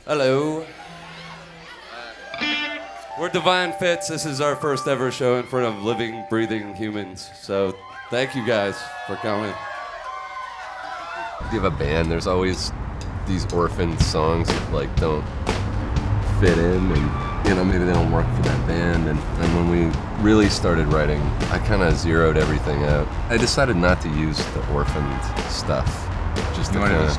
Hello. We're Divine Fits. This is our first ever show in front of living, breathing humans. So thank you guys for coming. If you have a band, there's always these orphan songs that like don't fit in, and maybe they don't work for that band. And when we really started writing, I kind of zeroed everything out. I decided not to use the orphaned stuff. Just you wanted to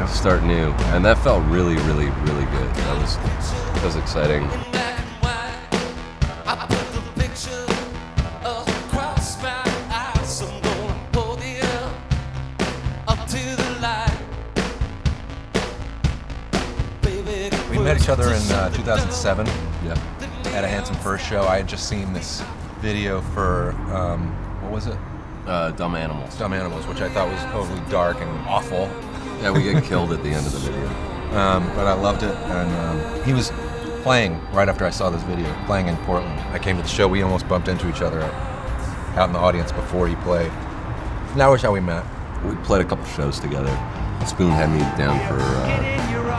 start new, and that felt really, really, really good. That was exciting. We met each other in 2007 Yeah. at a Handsome First show. I had just seen this video for, what was it? Dumb Animals. Dumb Animals, which I thought was totally dark and awful. Yeah, we get killed at the end of the video. But I loved it, and he was playing right after I saw this video, playing in Portland. I came to the show, we almost bumped into each other out in the audience before he played. And that was how we met. We played a couple shows together. Spoon had me down for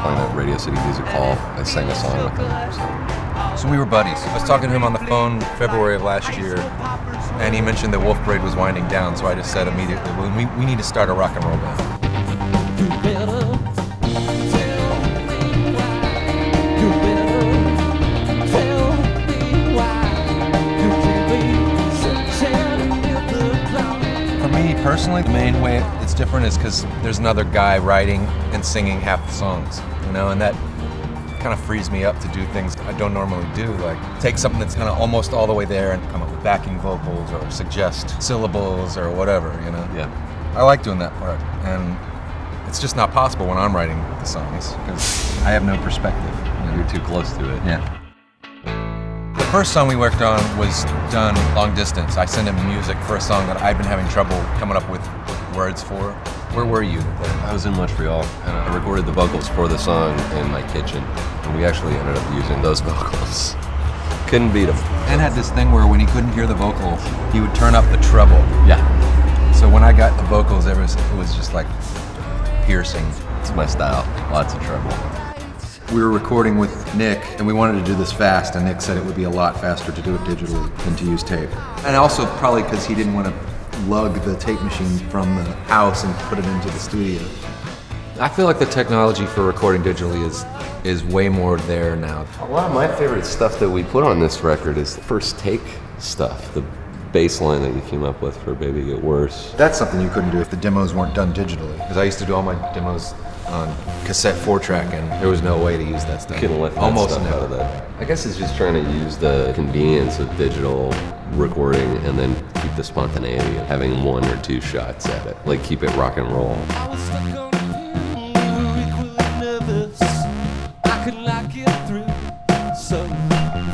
playing at Radio City Music Hall. I sang a song with him. So we were buddies. I was talking to him on the phone February of last year, and he mentioned that Wolf Parade was winding down, so I just said immediately, well, we need to start a rock and roll band. For me personally, the main way it's different is because there's another guy writing and singing half the songs, and that kind of frees me up to do things I don't normally do, like take something that's kind of almost all the way there and come up with backing vocals or suggest syllables or whatever, Yeah. I like doing that part, and it's just not possible when I'm writing the songs because I have no perspective. You're too close to it. Yeah. The first song we worked on was done long distance. I sent him music for a song that I'd been having trouble coming up with words for. Where were you then? I was in Montreal, and I recorded the vocals for the song in my kitchen, and we actually ended up using those vocals. Couldn't beat them. And had this thing where when he couldn't hear the vocal, he would turn up the treble. Yeah. So when I got the vocals, it was just like piercing. It's my style. Lots of trouble. We were recording with Nick, and we wanted to do this fast, and Nick said it would be a lot faster to do it digitally than to use tape. And also probably because he didn't want to lug the tape machine from the house and put it into the studio. I feel like the technology for recording digitally is way more there now. A lot of my favorite stuff that we put on this record is the first take stuff, the bass line that we came up with for Baby Get Worse. That's something you couldn't do if the demos weren't done digitally. Because I used to do all my demos on cassette 4-track, and there was no way to use that stuff. Couldn't let that Almost stuff never. out of that. I guess it's just trying to use the convenience of digital recording and then keep the spontaneity of having one or two shots at it. Like keep it rock and roll. I was stuck on a pill, equally nervous. I could not get through. So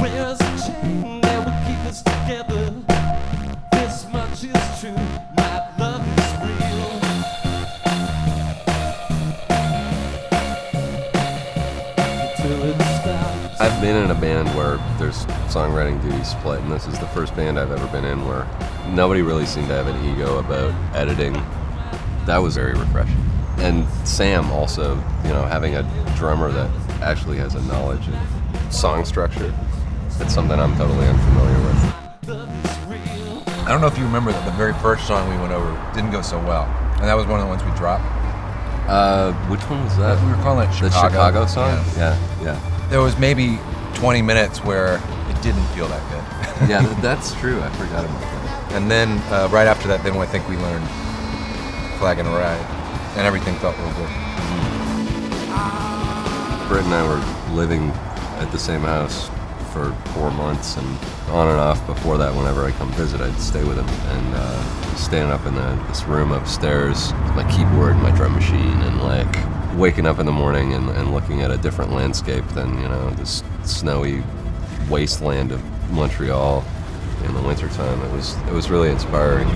where's the chain that will keep us together? This much is true. My love is real. Until it stops. I've been in a band where there's songwriting duties split, and this is the first band I've ever been in where nobody really seemed to have an ego about editing. That was very refreshing. And Sam also, having a drummer that actually has a knowledge of song structure, it's something I'm totally unfamiliar with. I don't know if you remember that the very first song we went over didn't go so well. And that was one of the ones we dropped. Which one was that? We were calling it Chicago. The Chicago song? Yeah. There was maybe 20 minutes where it didn't feel that good. Yeah, that's true. I forgot about that. And then right after that, then I think we learned Flag and a Ride, and everything felt real good. Britt and I were living at the same house for 4 months, and on and off before that, whenever I come visit, I'd stay with him. And standing up in this room upstairs with my keyboard and my drum machine, and like waking up in the morning and looking at a different landscape than, this snowy wasteland of Montreal in the wintertime. It was really inspiring.